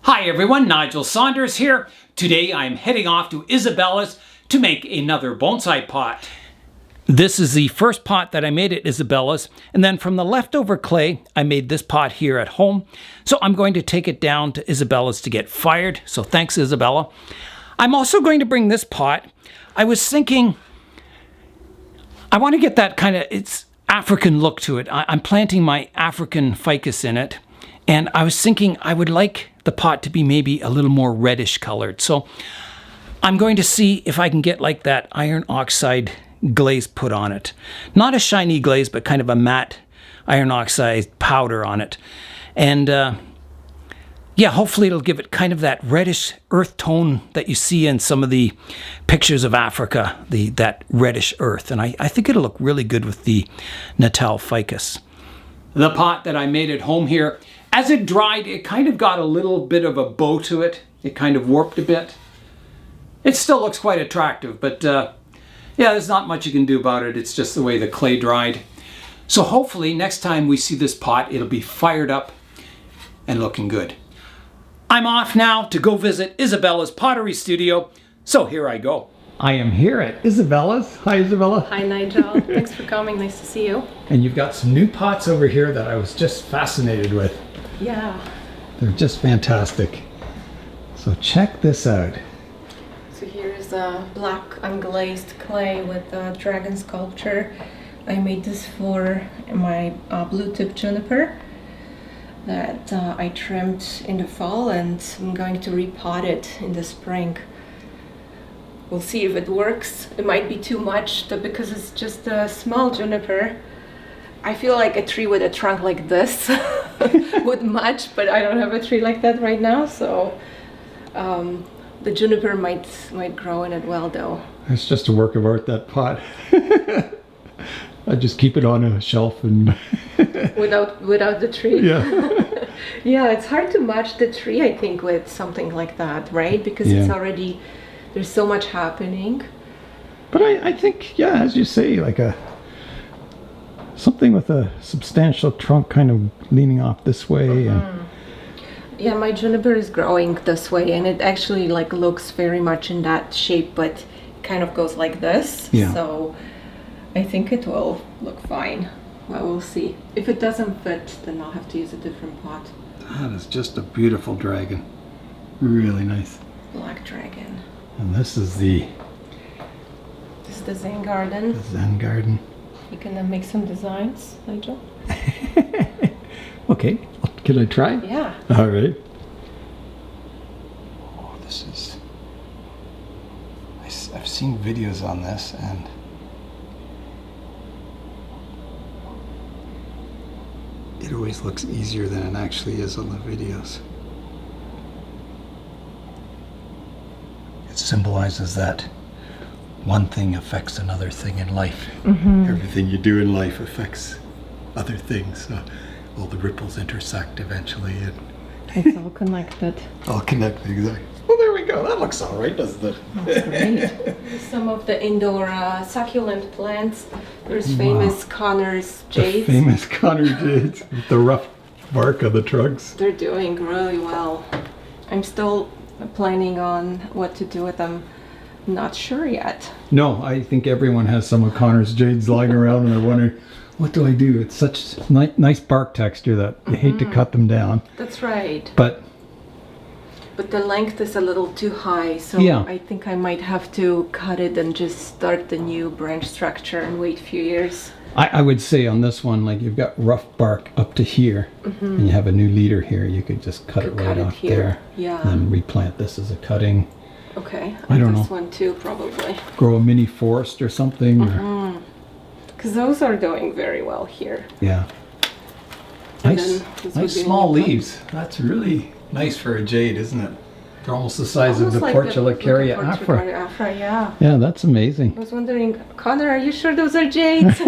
Hi everyone, Nigel Saunders here. Today I'm heading off to Isabella's to make another bonsai pot. This is the first pot that I made at Isabella's, and then from the leftover clay I made this pot here at home. So I'm going to take it down to Isabella's to get fired, so thanks Isabella. I'm also going to bring this pot. I was thinking I want to get that kind of it's African look to it. I'm planting my African ficus in it, and I was thinking I would like the pot to be maybe a little more reddish colored. So I'm going to see if I can get like that iron oxide glaze put on it. Not a shiny glaze, but kind of a matte iron oxide powder on it. And yeah, hopefully it'll give it kind of that reddish earth tone that you see in some of the pictures of Africa, that reddish earth. And I think it'll look really good with the Natal ficus. The pot that I made at home here, as it dried, it kind of got a little bit of a bow to it. It kind of warped a bit. It still looks quite attractive, but yeah, there's not much you can do about it. It's just the way the clay dried. So hopefully next time we see this pot, it'll be fired up and looking good. I'm off now to go visit Isabella's pottery studio, so here I go. I am here at Isabella's. Hi Isabella. Hi Nigel, thanks for coming, nice to see you. And you've got some new pots over here that I was just fascinated with. Yeah. They're just fantastic. So check this out. So here's a black unglazed clay with a dragon sculpture. I made this for my blue tip juniper that I trimmed in the fall, and I'm going to repot it in the spring. We'll see if it works. It might be too much because it's just a small juniper. I feel like a tree with a trunk like this would match, but I don't have a tree like that right now, so the juniper might grow in it well though. It's just a work of art, that pot. I just keep it on a shelf and without the tree. Yeah. Yeah, it's hard to match the tree, I think, with something like that, right? Because it's already, there's so much happening. But I think, yeah, as you say, like something with a substantial trunk kind of leaning off this way. And yeah, my juniper is growing this way, and it actually like looks very much in that shape, but kind of goes like this. Yeah. So I think it will look fine. Well, we'll see. If it doesn't fit, then I'll have to use a different pot. That is just a beautiful dragon. Really nice. Black dragon. And this is the Zen garden. The Zen garden. You can make some designs, Nigel? Okay, can I try? Yeah. All right. Oh, this is... I've seen videos on this, and it always looks easier than it actually is on the videos. It symbolizes that one thing affects another thing in life. Everything you do in life affects other things. So all the ripples intersect eventually, and It's all connected. all connected, exactly. Well, there we go. That looks all right, doesn't it? That's great. Some of the indoor succulent plants. There's famous Connor's The jades. famous Connor jades with the rough bark of the trunks. They're doing really well. I'm still planning on what to do with them. Not sure yet. No, I think everyone has some of Connor's jades lying around and they're wondering, what do I do? It's such nice bark texture that you hate to cut them down. That's right. But the length is a little too high, so Yeah. I think I might have to cut it and just start the new branch structure and wait a few years. I would say on this one, like you've got rough bark up to here, and you have a new leader here. You could just cut it right off there, Yeah. and then replant this as a cutting. Okay. I don't This know. one too, probably. Grow a mini forest or something. Or, Because those are doing very well here. yeah. And Nice, then this would nice be a small new one. leaves. That's really nice for a jade, isn't it? They're almost the size Almost of the like Portulacaria the afra. Portulacaria afra, yeah. Yeah, that's amazing. I was wondering, Connor, are you sure those are jades?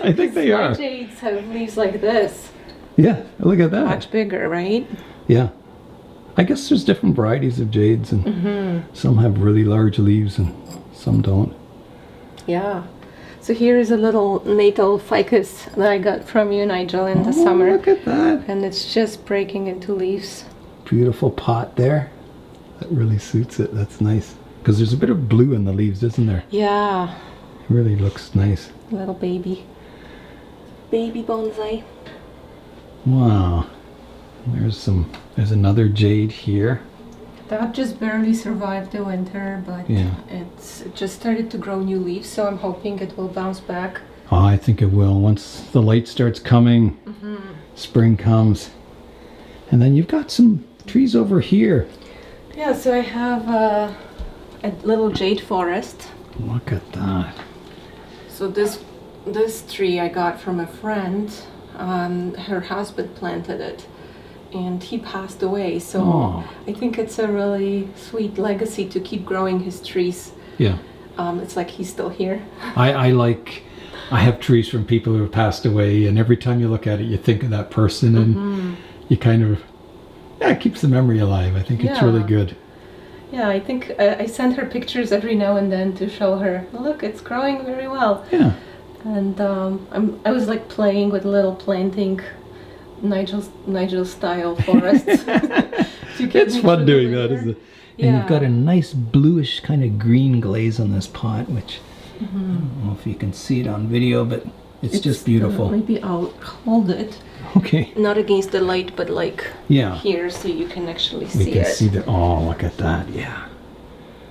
I think they My are. jades have leaves like this. Yeah, look at that. Much bigger, right? Yeah. I guess there's different varieties of jades, and some have really large leaves and some don't. Yeah. So here is a little natal ficus that I got from you, Nigel, in the summer. Look at that. And it's just breaking into leaves. beautiful pot there. That really suits it. That's nice. Because there's a bit of blue in the leaves, isn't there? Yeah. It really looks nice. Little baby. Baby bonsai. Wow. There's another jade here. That just barely survived the winter, but Yeah. it just started to grow new leaves, so I'm hoping it will bounce back. Oh, I think it will. Once the light starts coming, spring comes. And then you've got some trees over here. Yeah, so I have a little jade forest. Look at that. So this tree I got from a friend. Her husband planted it, and he passed away. So Oh. I think it's a really sweet legacy to keep growing his trees. Yeah. It's like he's still here. I have trees from people who have passed away, and every time you look at it, you think of that person, and you kind of, it keeps the memory alive. I think it's really good. Yeah, I think I send her pictures every now and then to show her, look, it's growing very well. Yeah. And I was like playing with little planting Nigel style forests. It's fun doing that, isn't it? And you've got a nice bluish kind of green glaze on this pot, which I don't know if you can see it on video, but it's just beautiful. Maybe I'll hold it. Okay. Not against the light, but like here, so you can actually see it. We can see that. Oh, look at that. Yeah.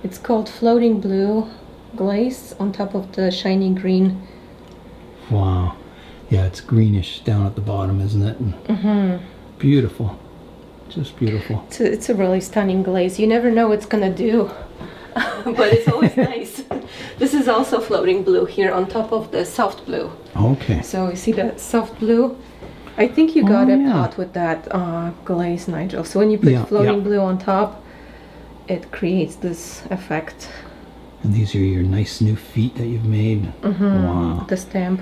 It's called floating blue glaze on top of the shiny green. Wow. Yeah, it's greenish down at the bottom, isn't it? Beautiful. Just beautiful. It's a really stunning glaze. You never know what it's gonna do, but it's always nice. This is also floating blue here on top of the soft blue. Okay. So you see the soft blue? I think you got a pot with that glaze, Nigel. So when you put floating blue on top, it creates this effect. And these are your nice new feet that you've made. Wow. The stamp.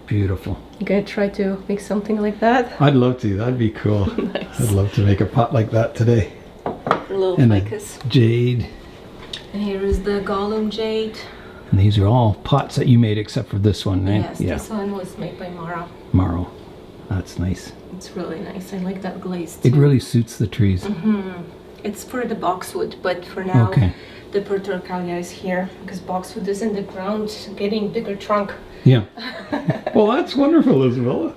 Beautiful. You gonna try to make something like that? I'd love to. That'd be cool. Nice. I'd love to make a pot like that today. A little And ficus. a jade. And here is the Gollum jade. And these are all pots that you made except for this one, right? Yes, this one was made by Mara. Marl. That's nice. It's really nice. I like that glaze too. It really suits the trees. It's for the boxwood, but for now the Portorcalia is here because boxwood is in the ground getting bigger trunk. Yeah. Well, that's wonderful, Isabella.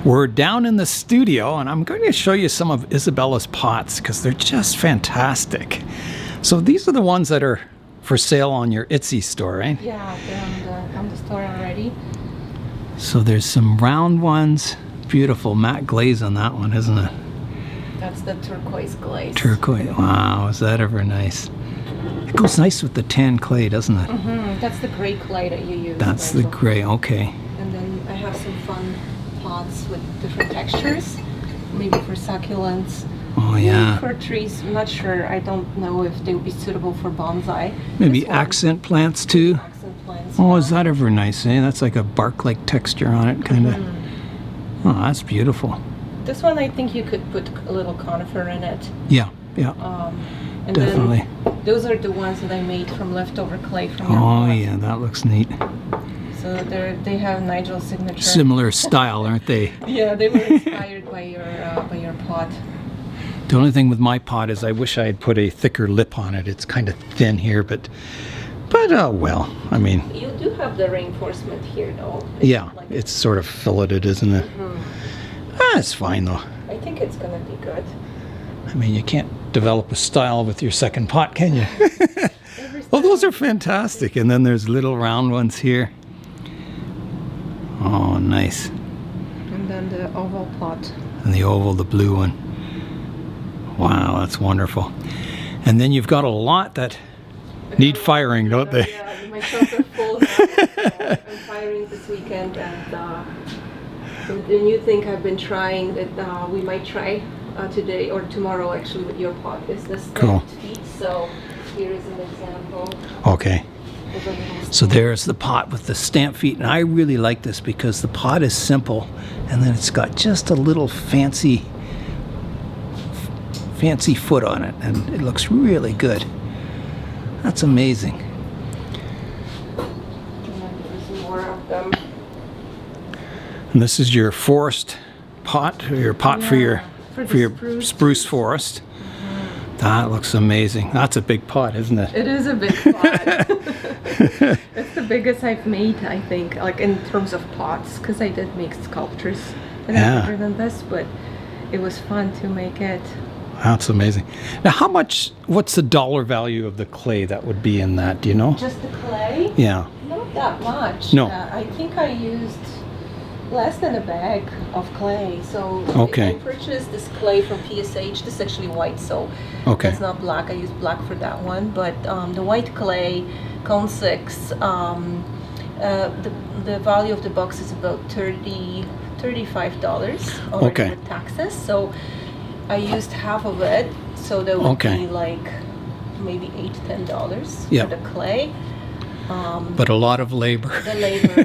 We're down in the studio, and I'm going to show you some of Isabella's pots because they're just fantastic. So these are the ones that are for sale on your Etsy store, right? Yeah, they're on the store already. So there's some round ones. Beautiful matte glaze on that one, isn't it? That's the turquoise glaze. Turquoise. Wow, is that ever nice? It goes nice with the tan clay, doesn't it? That's the gray clay that you use. That's the gray, okay. And then I have some fun pots with different textures, maybe for succulents. Oh yeah. For trees, I'm not sure. I don't know if they would be suitable for bonsai. Maybe accent plants too. Accent plants. Oh, is that ever nice, eh? That's like a bark-like texture on it, kind of. Oh, that's beautiful. This one, I think you could put a little conifer in it. Yeah, yeah. And definitely. Then those are the ones that I made from leftover clay from your Oh pot. yeah, that looks neat. So they have Nigel's signature. Similar style, aren't they? Yeah, they were inspired by your pot. The only thing with my pot is I wish I had put a thicker lip on it. It's kind of thin here, but well, I mean. You do have the reinforcement here, though. Yeah, it's sort of filleted, isn't it? It's fine though. I think it's gonna be good. I mean, you can't develop a style with your second pot, can you? Oh, those are fantastic. And then there's little round ones here. Oh, nice. And then the oval pot. And the oval, the blue one. Wow, that's wonderful. And then you've got a lot that need firing, don't they? Yeah, my shelves are full. I'm firing this weekend, and the new thing I've been trying that we might try today or tomorrow actually with your pot is the stamped feet. So here is an example. Okay. So there's the pot with the stamp feet, and I really like this because the pot is simple, and then it's got just a little fancy foot on it, and it looks really good. That's amazing. And there's more of them. And this is your forest pot, or your pot for for your spruce. spruce forest. That looks amazing. That's a big pot, isn't it? It is a big pot. It's the biggest I've made, I think, like in terms of pots, because I did make sculptures that are bigger than this, but it was fun to make it. That's amazing. Now, what's the dollar value of the clay that would be in that? Do you know? Just the clay? Yeah. Not that much. No. I think I used less than a bag of clay. So Okay. I purchased this clay from PSH. This is actually white, so Okay. it's not black. I used black for that one. But the white clay, cone 6, the value of the box is about $35 already with taxes. So I used half of it, so that would be like maybe $8-10 for the clay. But a lot of labor. The labor,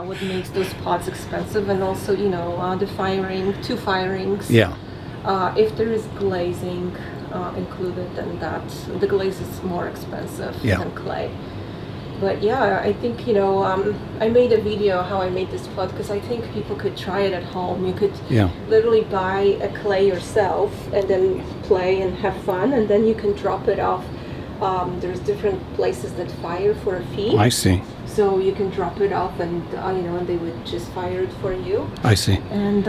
what makes those pots expensive, and also, you know, the firing, 2 firings. Yeah. If there is glazing included, then the glaze is more expensive than clay. But yeah, I think, you know, I made a video how I made this pot, because I think people could try it at home. You could literally buy a clay yourself and then play and have fun, and then you can drop it off. There's different places that fire for a fee. I see. So you can drop it off, and you know, and they would just fire it for you. I see. And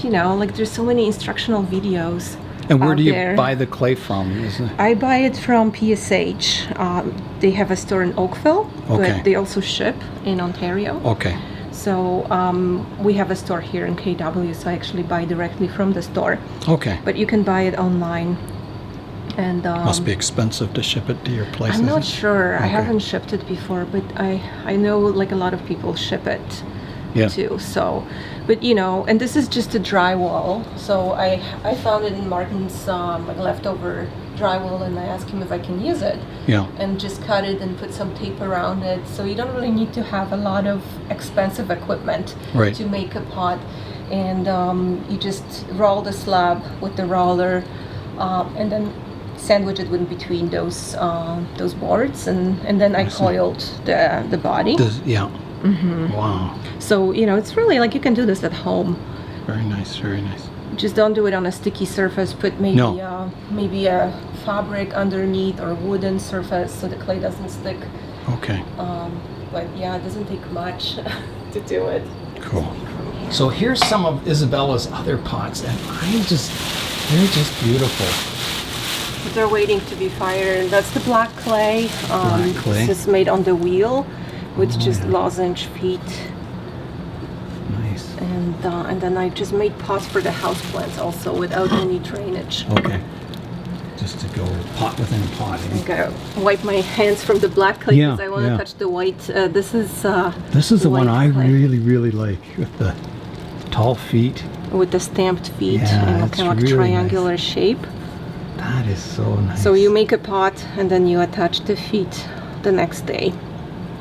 you know, like there's so many instructional videos. And where do you buy the clay from? I buy it from PSH. They have a store in Oakville, but they also ship in Ontario. Okay. So we have a store here in KW, so I actually buy directly from the store. Okay. But you can buy it online. And must be expensive to ship it to your place. I'm not sure. I haven't shipped it before, but I know like a lot of people ship it too. So, but you know, and this is just a drywall. So I found it in Martin's like leftover drywall, and I asked him if I can use it. Yeah. And just cut it and put some tape around it. So you don't really need to have a lot of expensive equipment to make a pot. And you just roll the slab with the roller, and then sandwich it in between those boards, and then I coiled the body. Wow. So you know, it's really like you can do this at home. Very nice, very nice. Just don't do it on a sticky surface. Put maybe a fabric underneath or wooden surface so the clay doesn't stick. Okay. But yeah, it doesn't take much to do it. Cool. So here's some of Isabella's other pots, and they're just beautiful. But they're waiting to be fired. That's the black clay. Black clay. This is made on the wheel with just lozenge feet. Nice. And then I just made pots for the houseplants also without any drainage. Okay. Just to go pot within a pot. I gotta wipe my hands from the black clay because I want to touch the white. This is the one I really like, with the tall feet. With the stamped feet and kind of like triangular shape. That is so nice. So you make a pot and then you attach the feet the next day.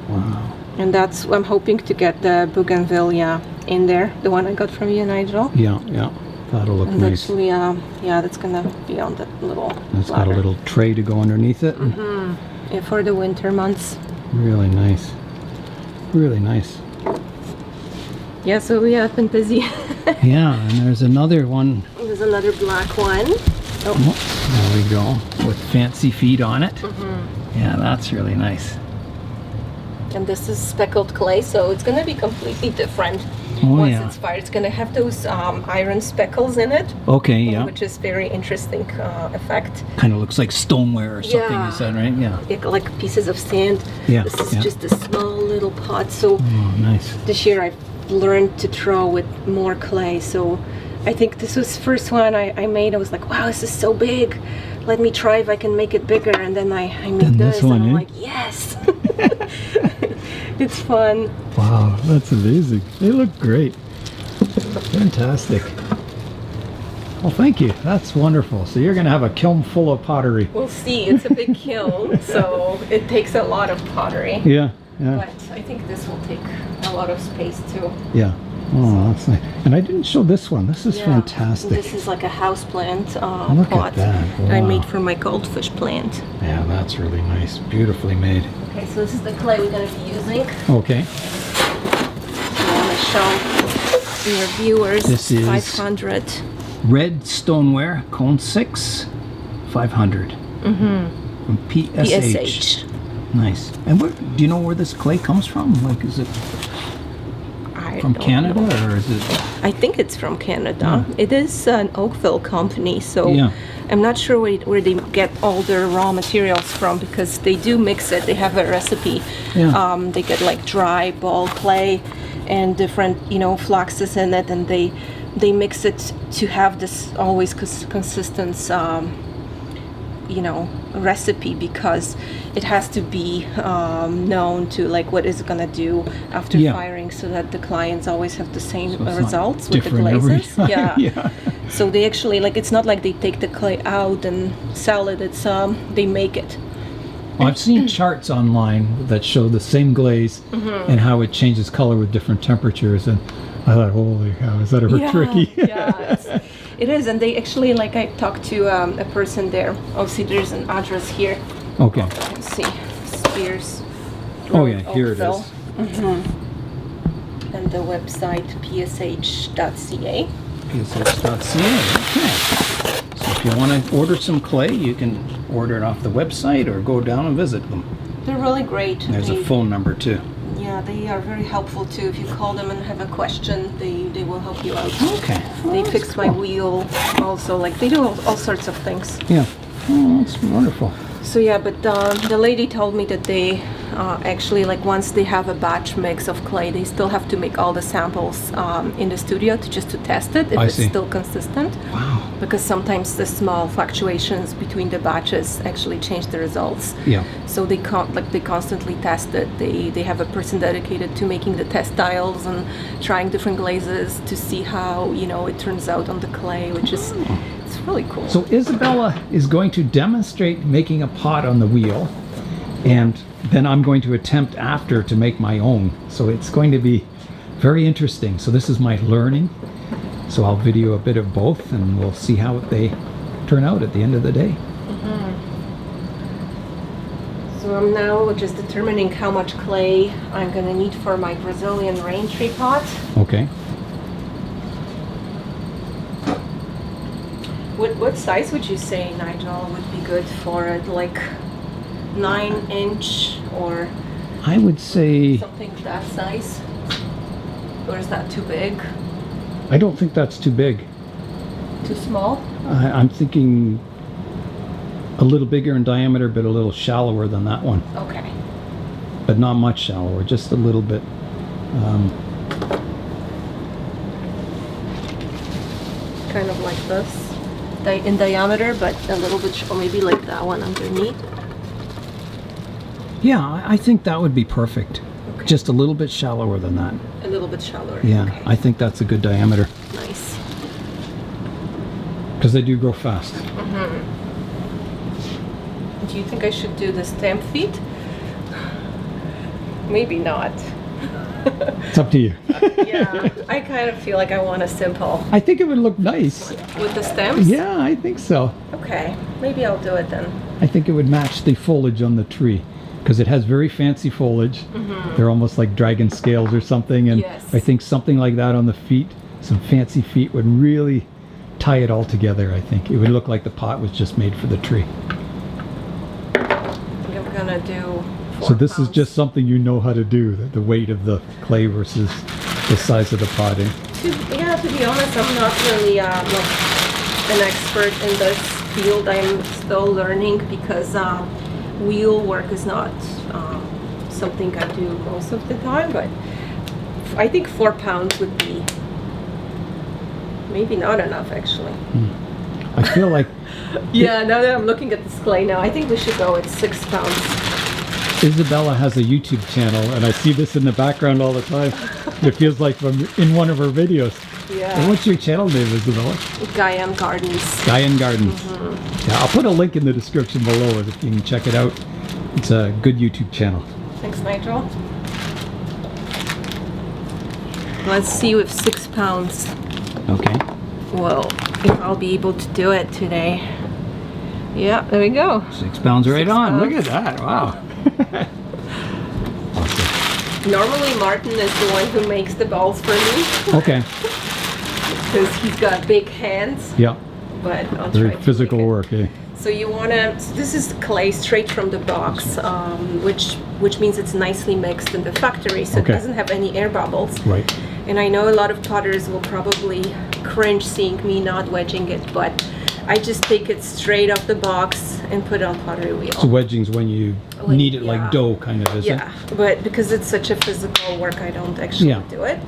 Wow. And that's, I'm hoping to get the bougainvillea in there, the one I got from you, Nigel. Yeah. That'll look nice. Actually, that's gonna be on that little It's got a little tray to go underneath it. Yeah, for the winter months. Really nice. Really nice. Yeah, so we have been busy. Yeah, and there's another one. There's another black one. Oh, there we go. With fancy feet on it. Yeah, that's really nice. And this is speckled clay, so it's going to be completely different once it's fired. It's going to have those iron speckles in it. Okay, yeah. Which is very interesting effect. Kind of looks like stoneware or something, is that right? Yeah. Like pieces of sand. Yeah. This is just a small little pot. So nice. This year I've learned to draw with more clay. So I think this was the first one I made. I was like, wow, this is so big. Let me try if I can make it bigger. And then I made this one, and I'm like, yes. It's fun. Wow, that's amazing. They look great. Fantastic. Well, thank you. That's wonderful. So you're going to have a kiln full of pottery. We'll see. It's a big kiln, so it takes a lot of pottery. Yeah. But I think this will take a lot of space too. Yeah. Oh, that's nice. And I didn't show this one. This is fantastic. This is like a houseplant Look pot at that. Wow. I made for my goldfish plant. Yeah, that's really nice. Beautifully made. Okay, so this is the clay we're going to be using. Okay. I want to show your viewers. This is 500. Red stoneware, cone 6, 500. From PSH. Nice. And where, do you know where this clay comes from? Like, is it from Canada or is it? I think it's from Canada. It is an Oakville company, so I'm not sure where they get all their raw materials from, because they do mix it. They have a recipe. They get like dry ball clay and different, fluxes in it, and they mix it to have this always consistent recipe, because it has to be known to like what is it gonna do after firing, so that the clients always have the same results with the glazes. So they actually, like, it's not like they take the clay out and sell it. It's they make it. Well, I've seen charts online that show the same glaze and how it changes color with different temperatures, and I thought, holy cow, is that ever tricky? It is, and they actually, like, I talked to a person there. Obviously, there's an address here. Okay. Let's see, Spears. Oh yeah, here it is. And the website psh.ca. psh.ca. Okay. So if you want to order some clay, you can order it off the website or go down and visit them. They're really great. There's a phone number too. Yeah, they are very helpful too. If you call them and have a question, they will help you out. Okay. Well, they fix my wheel also. Like, they do all sorts of things. Yeah. Oh, that's wonderful. So yeah, but the lady told me that they actually, like, once they have a batch mix of clay, they still have to make all the samples in the studio just to test it if it's still consistent. Wow. Because sometimes the small fluctuations between the batches actually change the results. Yeah. So they constantly test it. They have a person dedicated to making the test tiles and trying different glazes to see how it turns out on the clay, which is it's really cool. So Isabella is going to demonstrate making a pot on the wheel, and then I'm going to attempt after to make my own. So it's going to be very interesting. So this is my learning. So I'll video a bit of both, and we'll see how they turn out at the end of the day. So I'm now just determining how much clay I'm going to need for my Brazilian rain tree pot. Okay. What size would you say, Nigel, would be good for it? Like 9-inch or? I would say something that size, or is that too big? I don't think that's too big. Too small? I'm thinking a little bigger in diameter, but a little shallower than that one. Okay. But not much shallower, just a little bit. Kind of like this, in diameter, but a little bit, or maybe like that one underneath. Yeah, I think that would be perfect. Okay. Just a little bit shallower than that. A little bit shallower. Yeah, okay. I think that's a good diameter. Nice. Because they do grow fast. Do you think I should do the stamp feet? Maybe not. It's up to you. Yeah, I kind of feel like I want a simple. I think it would look nice. With the stems? Yeah, I think so. Okay, maybe I'll do it then. I think it would match the foliage on the tree, because it has very fancy foliage. They're almost like dragon scales or something, and I think something like that on the feet, some fancy feet, would really tie it all together. I think it would look like the pot was just made for the tree. I think I'm gonna do 4 So this pounds. is just something you know how to do, the weight of the clay versus the size of the potting. Yeah, to be honest, I'm not really like an expert in this field. I'm still learning, because wheel work is not something I do most of the time, but I think 4 pounds would be maybe not enough, actually. I feel like yeah, now that I'm looking at this clay now, I think we should go with 6 pounds. Isabella has a YouTube channel, and I see this in the background all the time. It feels like I'm in one of her videos. Yeah. And what's your channel name, Isabella? Gaean Gardens. Gaean Gardens. Yeah, I'll put a link in the description below if you can check it out. It's a good YouTube channel. Thanks, Nigel. Let's see with 6 pounds. Okay. Well, if I'll be able to do it today. Yeah, there we go. 6 pounds right 6 on. pounds. Look at that. Wow. Normally Martin is the one who makes the balls for me. Okay. because he's got big hands. Yeah. But I'll Very try to physical make it. work, eh? So you wanna, so this is clay straight from the box, which means it's nicely mixed in the factory, so it doesn't have any air bubbles. Right. And I know a lot of potters will probably cringe seeing me not wedging it, but I just take it straight off the box and put it on pottery wheel. So wedging's when you knead it like dough, kind of, is it? Yeah, but because it's such a physical work, I don't actually do it.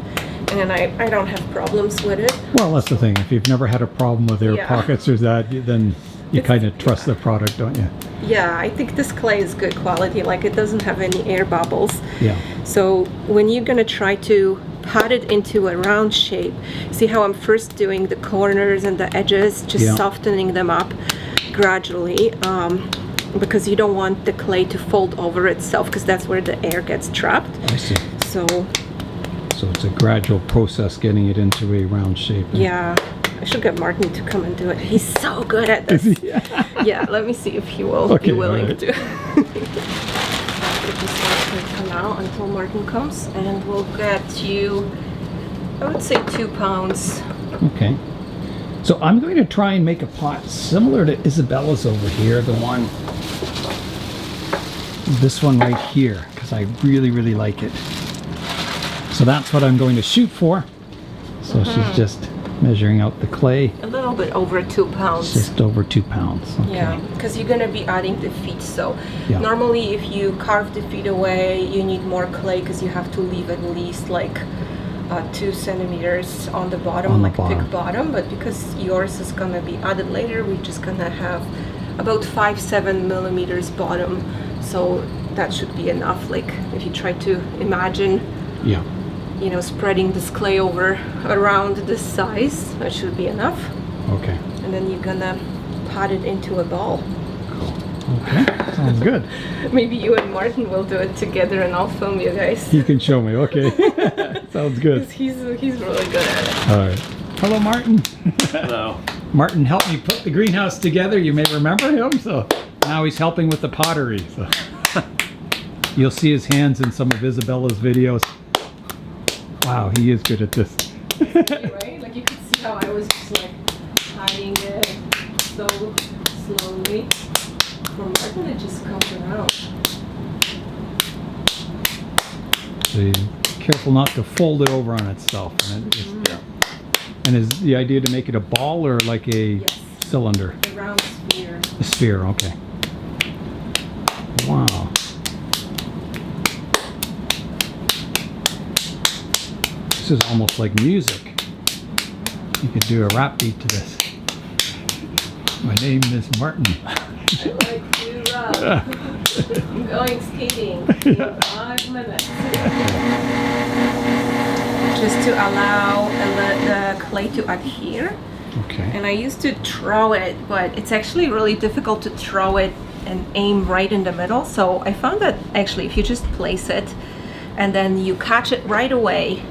And I don't have problems with it. Well, that's the thing. If you've never had a problem with air pockets or that, then you kind of trust the product, don't you? Yeah, I think this clay is good quality. Like, it doesn't have any air bubbles. Yeah. So when you're gonna try to pot it into a round shape, see how I'm first doing the corners and the edges, just softening them up gradually, because you don't want the clay to fold over itself, because that's where the air gets trapped. I see. So it's a gradual process getting it into a round shape. Yeah, I should get Martin to come and do it. He's so good at this. Yeah, let me see if he will be willing to. Just for now until Martin comes, and we'll get you, I would say 2 pounds. Okay. So I'm going to try and make a pot similar to Isabella's over here, this one right here, because I really, really like it. So that's what I'm going to shoot for. So she's just measuring out the clay. A little bit over 2 pounds. Just over 2 pounds. Okay. Yeah, because you're gonna be adding the feet. So normally, if you carve the feet away, you need more clay because you have to leave at least like 2 centimeters on the bottom, like a thick bottom. But because yours is gonna be added later, we're just gonna have about 5-7 millimeters bottom. So that should be enough. Like if you try to imagine. Yeah. You know, spreading this clay over around this size, that should be enough. Okay. And then you're gonna pot it into a ball. Cool. Okay, sounds good. Maybe you and Martin will do it together, and I'll film you guys. You can show me. Okay. Sounds good. He's really good at it. All right. Hello, Martin. Hello. Martin helped me put the greenhouse together. You may remember him. So now he's helping with the pottery. So you'll see his hands in some of Isabella's videos. Wow, he is good at this. Right? Like you could see how I was just like hiding it so slowly. For Martin, it just comes around. So you're careful not to fold it over on itself. And is the idea to make it a ball or like a cylinder? A round sphere. A sphere, okay. Wow. This is almost like music. You could do a rap beat to this. My name is Martin. I like to rap. I'm going skating in 5 minutes. Just to allow the clay to adhere. Okay. And I used to throw it, but it's actually really difficult to throw it and aim right in the middle. So I found that actually if you just place it and then you catch it right away,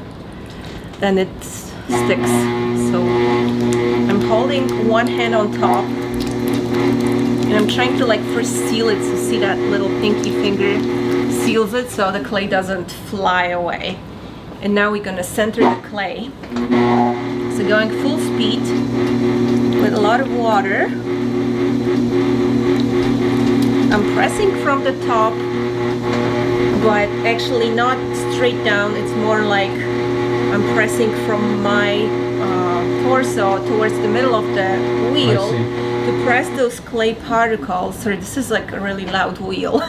then it sticks. So I'm holding one hand on top and I'm trying to like first seal it, so see that little pinky finger seals it so the clay doesn't fly away. And now we're gonna center the clay. So going full speed with a lot of water. I'm pressing from the top, but actually not straight down. It's more like I'm pressing from my torso towards the middle of the wheel to press those clay particles. Sorry, this is like a really loud wheel.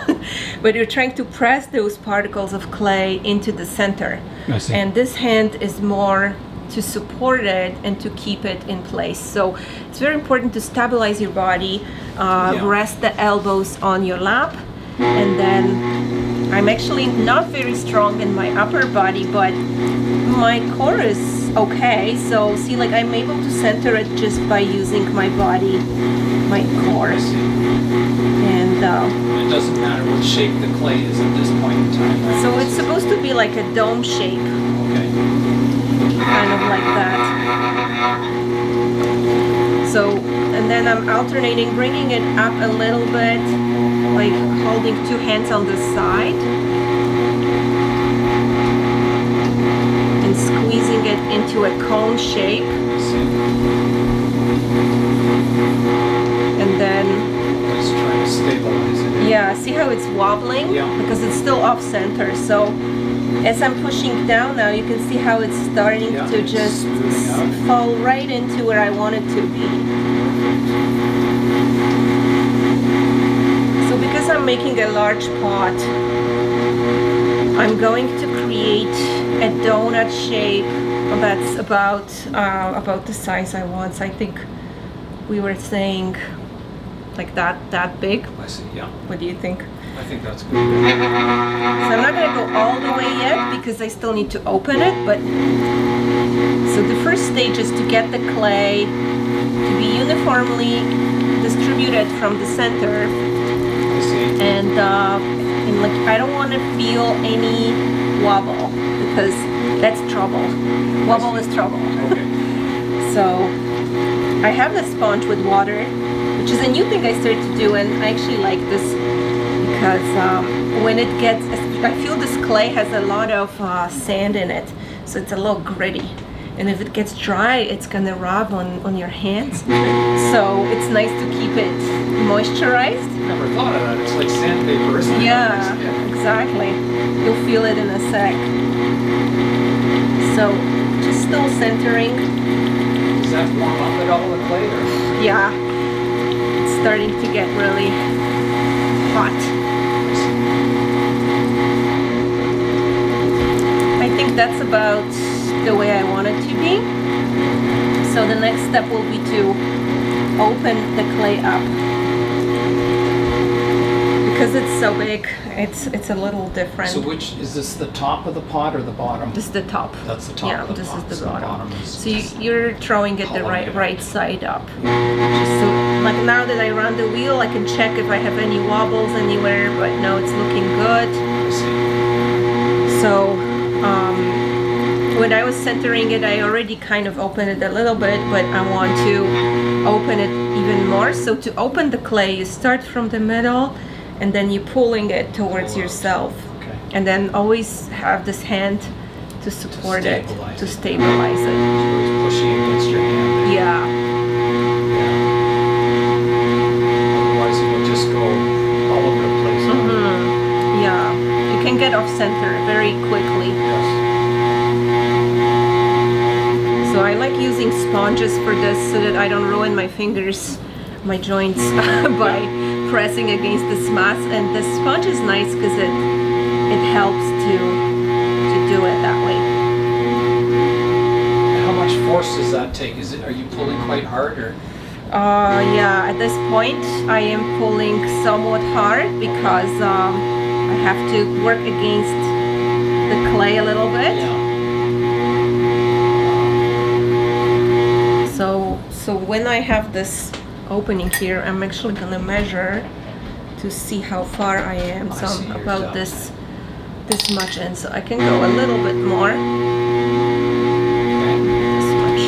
But you're trying to press those particles of clay into the center. I see. And this hand is more to support it and to keep it in place. So it's very important to stabilize your body, rest the elbows on your lap, and then I'm actually not very strong in my upper body, but my core is okay. So see, like I'm able to center it just by using my body, my core. And it doesn't matter what shape the clay is at this point in time, right? So it's supposed to be like a dome shape. Okay. Kind of like that. So, and then I'm alternating, bringing it up a little bit, like holding 2 hands on the side. And squeezing it into a cone shape. I see. And then, Just trying to stabilize it. yeah, see how it's wobbling? Yeah. Because it's still off center. So as I'm pushing down now, you can see how it's starting Yeah, to it's just smoothing out. fall right into where I want it to be. So because I'm making a large pot, I'm going to create a donut shape that's about the size I want. So I think we were saying like that big. I see, yeah. What do you think? I think that's good. So I'm not going to go all the way yet because I still need to open it, but so the first stage is to get the clay to be uniformly distributed from the center, I see. and like I don't want to feel any wobble because that's trouble. Wobble is trouble. Okay. So I have the sponge with water, which is a new thing I started to do, and I actually like this because when it gets, I feel this clay has a lot of sand in it, so it's a little gritty. And if it gets dry, it's gonna rub on your hands. So it's nice to keep it moisturized. Never thought of that. It's like sandpaper, isn't it? Yeah, exactly. You'll feel it in a sec. So just still centering. Does that warm up at all, the clay? Or? Yeah, it's starting to get really hot. I think that's about the way I want it to be. So the next step will be to open the clay up. Because it's so big, it's a little different. So which, is this the top of the pot or the bottom? This is the top. That's the top Yeah, of the this pot. is So the bottom. is So just you're throwing it the pulling it right out. side up. Just so, like now that I run the wheel, I can check if I have any wobbles anywhere, but no, it's looking good. I see. So when I was centering it, I already kind of opened it a little bit, but I want to open it even more. So to open the clay, you start from the middle, and then you're pulling it towards Pull out. yourself. Okay. And then always have this hand to support it, stabilize to it. stabilize it. So it's pushing against your hand. Yeah. Otherwise it will just go all over the place. Yeah. You can get off center very quickly. Yes. So I like using sponges for this so that I don't ruin my fingers, my joints by pressing against this mass. And the sponge is nice because it helps to do it that way. How much force does that take? Are you pulling quite hard or? Yeah, at this point I am pulling somewhat hard because I have to work against the clay a little bit. Yeah. So when I have this opening here, I'm actually gonna measure to see how far I am. So see, I'm you're about done. this much in, so I can go a little bit more. This much.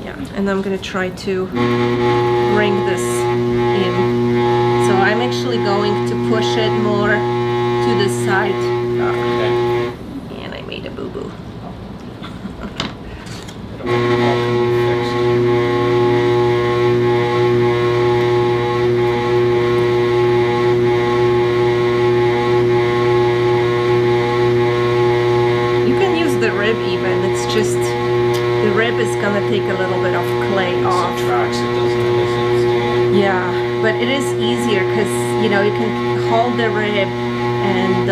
Yeah, and I'm gonna try to bring this in. So I'm actually going to push it more to the side. Okay. And I made a boo-boo. It'll all be fixed. You can use the rib even. It's just the rib is gonna take a little bit of clay off. Subtracts it, doesn't it? Doesn't it? Yeah, but it is easier because you know you can hold the rib and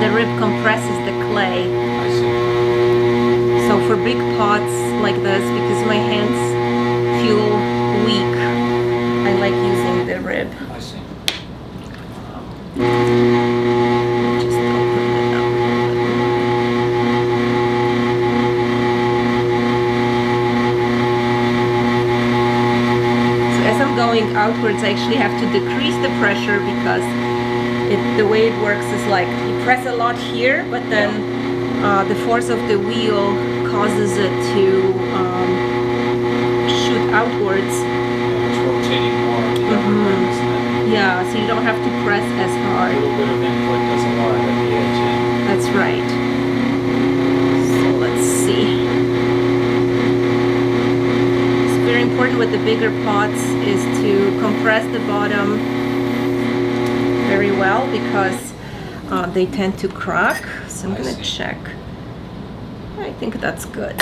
the rib compresses the clay. I see. So for big pots like this, because my hands feel weak, I like using the rib. I see. Just open it up a little bit more. So as I'm going outwards, I actually have to decrease the pressure because the way it works is like you press a lot here, but then the force of the wheel causes it to shoot outwards. Yeah, it's rotating more the other way, isn't it? Yeah, so you don't have to press as A hard. little bit of input does a lot at the edge. That's right. with the bigger pots is to compress the bottom very well because they tend to crack. So I'm gonna check. I think that's good.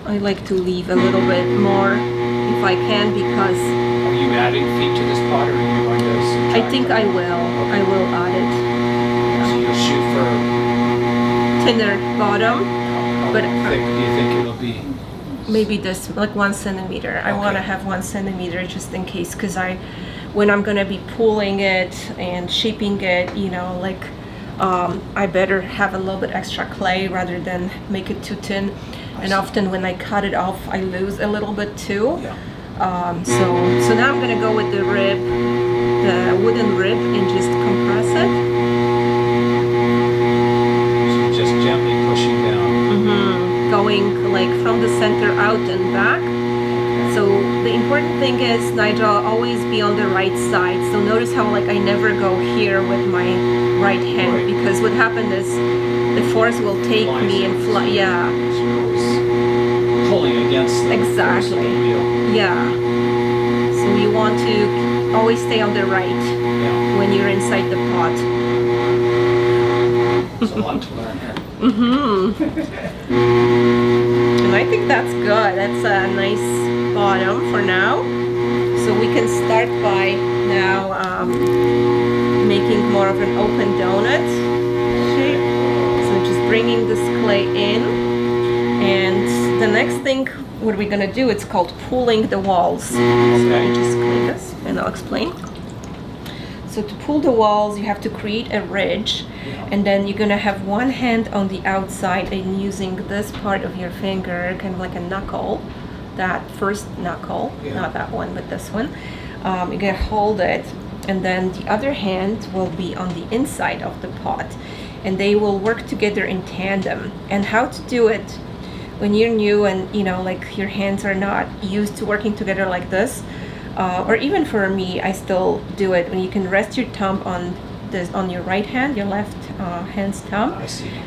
I like to leave a little bit more if I can because... Are you adding feet to this pot or are you going to subtract? I think I will. Okay. I will add it. So you'll shoot for... thinner bottom. How but thick do you think it'll be? Maybe this, like 1 centimeter. Okay. I want to have 1 centimeter just in case, because when I'm gonna be pulling it and shaping it, you know, like I better have a little bit extra clay rather than make it too thin. And often when I cut it off, I lose a little bit too. Yeah. So now I'm gonna go with the rib, the wooden rib, and just compress it. So just gently pushing down. Mm-hmm. Going like from the center out and back. So the important thing is, Nigel, always be on the right side. So notice how like I never go here with my right hand, right, because what happened is the force will take me and fly. Yeah. Pulling against the exactly. force of the wheel. Yeah. So you want to always stay on the right when you're inside the pot. There's a lot to learn here. Mm-hmm. And I think that's good. That's a nice bottom for now. So we can start by now making more of an open donut shape. So just bringing this clay in. And the next thing what we're gonna do, it's called pulling the walls. So let me just clean this and I'll explain. So to pull the walls, you have to create a ridge, and then you're gonna have one hand on the outside and using this part of your finger, kind of like a knuckle, that first knuckle, not that one, but this one. You're gonna hold it, and then the other hand will be on the inside of the pot, and they will work together in tandem. And how to do it when you're new and you know, like your hands are not used to working together like this, or even for me, I still do it when you can rest your thumb on this, on your right hand, your left hand's thumb,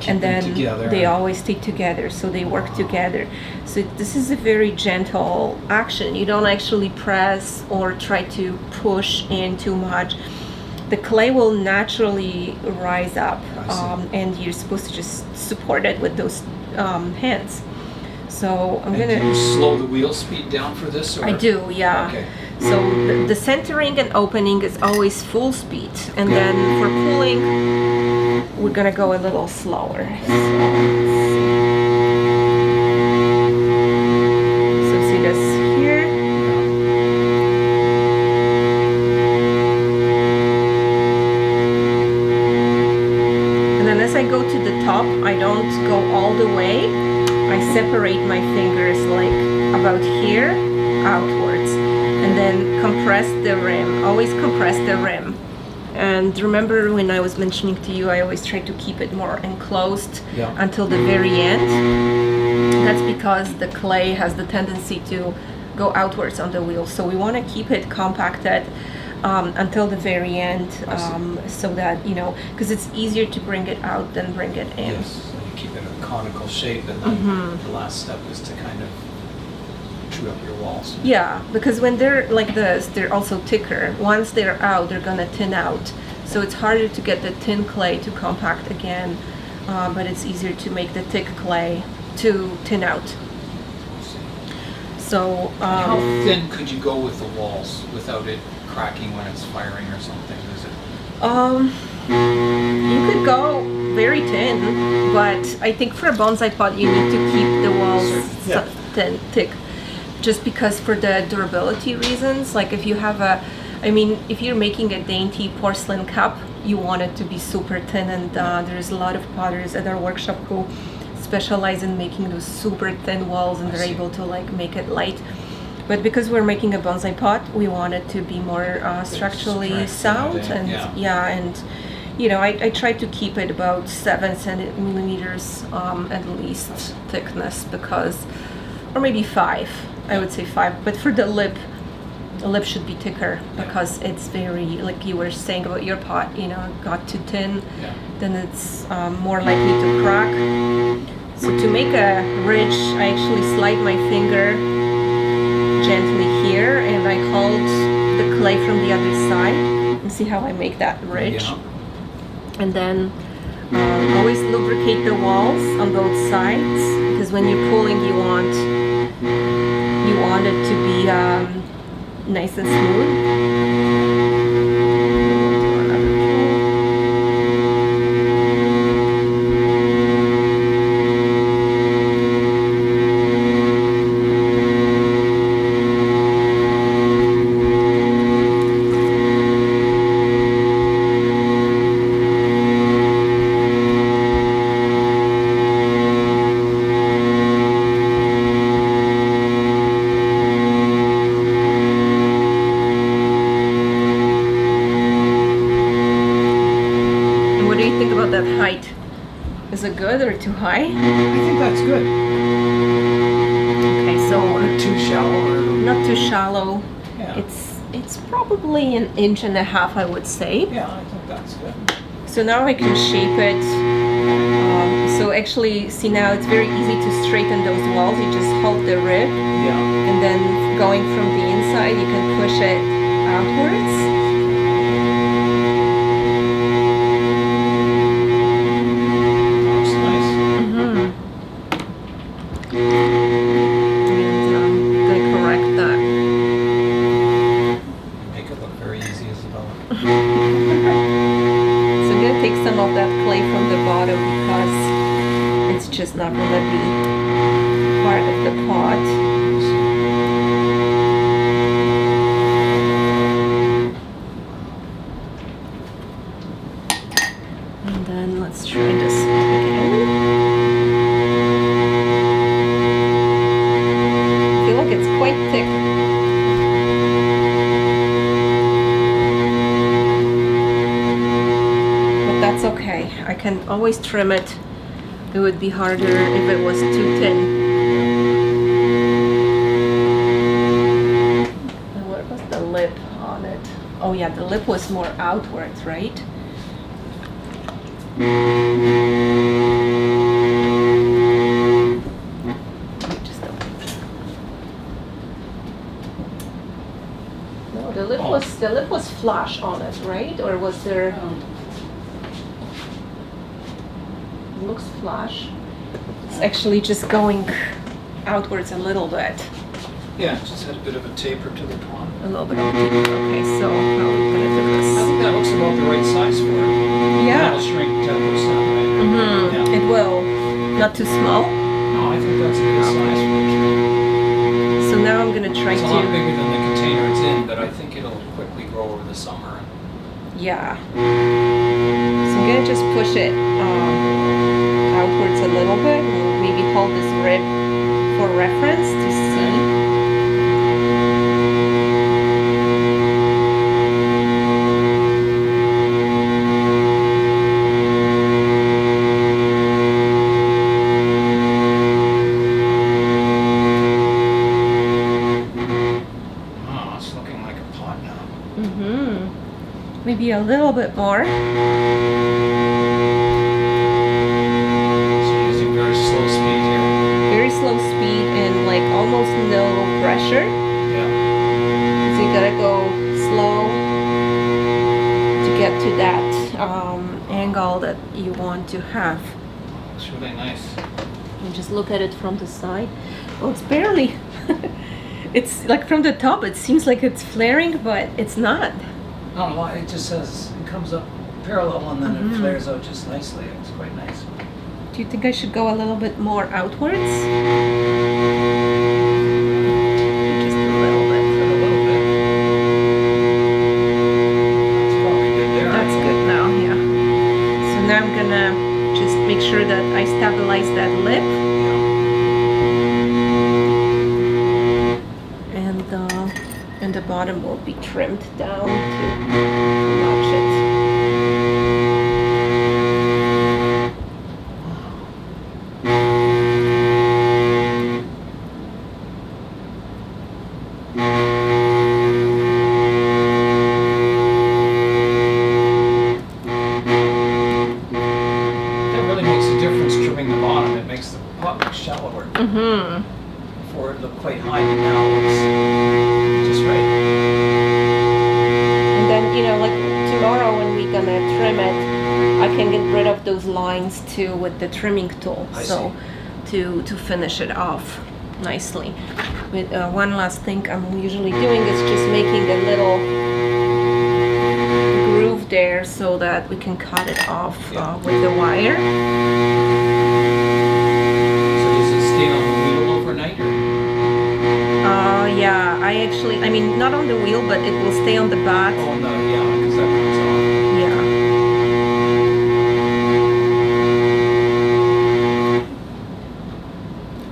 and then they always stay together, so they work together. So this is a very gentle action. You don't actually press or try to push in too much. The clay will naturally rise up, and you're supposed to just support it with those hands. So I'm gonna... Do you slow the wheel speed down for this? Or? I do, yeah. Okay. So the centering and opening is always full speed, and then for pulling, we're gonna go a little slower. So see this here. And then as I go to the top, I don't go all the way. I separate my fingers like about here outwards, and then compress the rim. Always compress the rim. And remember when I was mentioning to you, I always try to keep it more enclosed until the very end. That's because the clay has the tendency to go outwards on the wheel. So we want to keep it compacted until the very end, so that, you know, because it's easier to bring it out than bring it in. Yes, so you keep it a conical shape, and then the last step is to kind of true up your walls. Yeah, because when they're like this, they're also thicker. Once they're out, they're gonna thin out. So it's harder to get the thin clay to compact again, but it's easier to make the thick clay to thin out. So how thin could you go with the walls without it cracking when it's firing or something? Is it? You could go very thin, but I think for a bonsai pot you need to keep the walls thick. Just because for the durability reasons, like if you have if you're making a dainty porcelain cup, you want it to be super thin, and there's a lot of potters at our workshop who specialize in making those super thin walls, and they're able to like make it light. But because we're making a bonsai pot, we want it to be more structurally sound, and and you know, I try to keep it about 7 centimeters at least thickness, because, or maybe 5. I would say 5, but for the lip should be thicker, because it's very, like you were saying about your pot, you know, it got too thin, then it's more likely to crack. So to make a ridge, I actually slide my finger gently here, and I hold the clay from the other side. And see how I make that ridge? Yeah. And then always lubricate the walls on both sides, because when you're pulling, you want it to be nice and smooth. That height, is it good or too high? I think that's good. Okay, so Not too shallow. Or... not too shallow. Yeah. It's probably 1.5 inches, I would say. Yeah, I think that's good. So now I can shape it. So actually, see now it's very easy to straighten those walls. You just hold the rib, Yeah. and then going from the inside, you can push it outwards. Some of that clay from the bottom, because it's just not going to be part of the pot. And then let's try this again. I feel like it's quite thick. That's okay. I can always trim it. It would be harder if it was too thin. And what was the lip on it? Oh yeah, the lip was more outwards, right? No, the lip was flush on it, right? Or was there? Looks flush. It's actually just going outwards a little bit. Yeah, just had a bit of a taper to the top. A little bit of taper. Okay, so how are we gonna do I this? think that looks about the right size for it. Yeah. That'll shrink 10%, right? Mm-hmm. Yeah. It will. Not too small. No, I think that's a good size for it. So now I'm gonna try It's a lot to. bigger than the container it's in, but I think it'll quickly grow over the summer. Yeah. So I'm gonna just push it outwards a little bit. And maybe hold this rib for reference to see. Maybe a little bit more. So using very slow speed here. Very slow speed and like almost no pressure. Yeah. So you gotta go slow to get to that angle that you want to have. Looks really nice. And just look at it from the side. Well, it's barely. It's like from the top, it seems like it's flaring, but it's not. No, it just says it comes up parallel and then it flares out just nicely. It's quite nice. Do you think I should go a little bit more outwards? Just a little bit. A little bit. That's probably good there. That's good now, yeah. So now I'm gonna just make sure that I stabilize that lip. And the bottom will be trimmed down to match it. That really makes a difference trimming the bottom. It makes the pot look shallower. Mm-hmm. Before it looked quite high, and now it's left those lines too with the trimming tool. I so to finish it off nicely. With one last thing I'm usually doing is just making a little groove there so that we can cut it off with the wire. So does it stay on the wheel overnight? Or? Yeah, I mean, not on the wheel, but it will stay on the bat. Oh no, yeah, because that comes off. Yeah.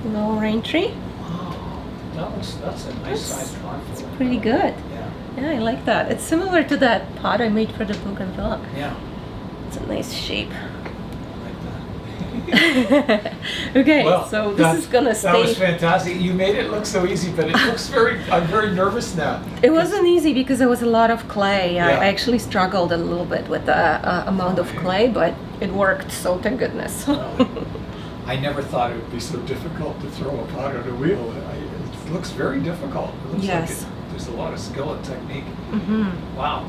Little rain tree. Wow, that's a nice sized pot. It's pretty good. Yeah. Yeah, I like that. It's similar to that pot I made for the bougainvillea. Yeah. It's a nice shape. I like that. Okay, Well, so this is gonna stay. That was fantastic. You made it look so easy, but it looks I'm very nervous now. It wasn't easy because there was a lot of clay. Yeah. I actually struggled a little bit with the amount of clay, but it worked, so thank goodness. I never thought it would be so difficult to throw a pot on a wheel. It looks very difficult. It looks Yes. like there's a lot of skill and technique. Mm-hmm. Wow.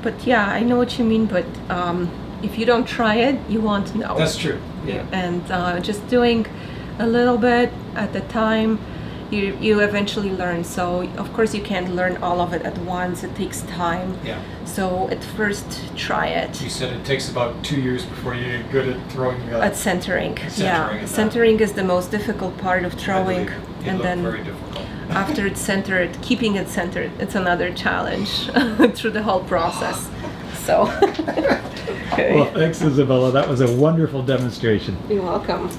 But yeah, I know what you mean, but if you don't try it, you won't know. That's true. Yeah. And just doing a little bit at a time, you eventually learn. So of course you can't learn all of it at once. It takes time. Yeah. So at first try it. You said it takes about 2 years before you get good at throwing. At centering. Centering, Yeah. Centering is the most difficult part of throwing. And then very difficult. After it's centered, keeping it centered, it's another challenge through the whole process. So, Well, thanks, Isabella. That was a wonderful demonstration. You're welcome.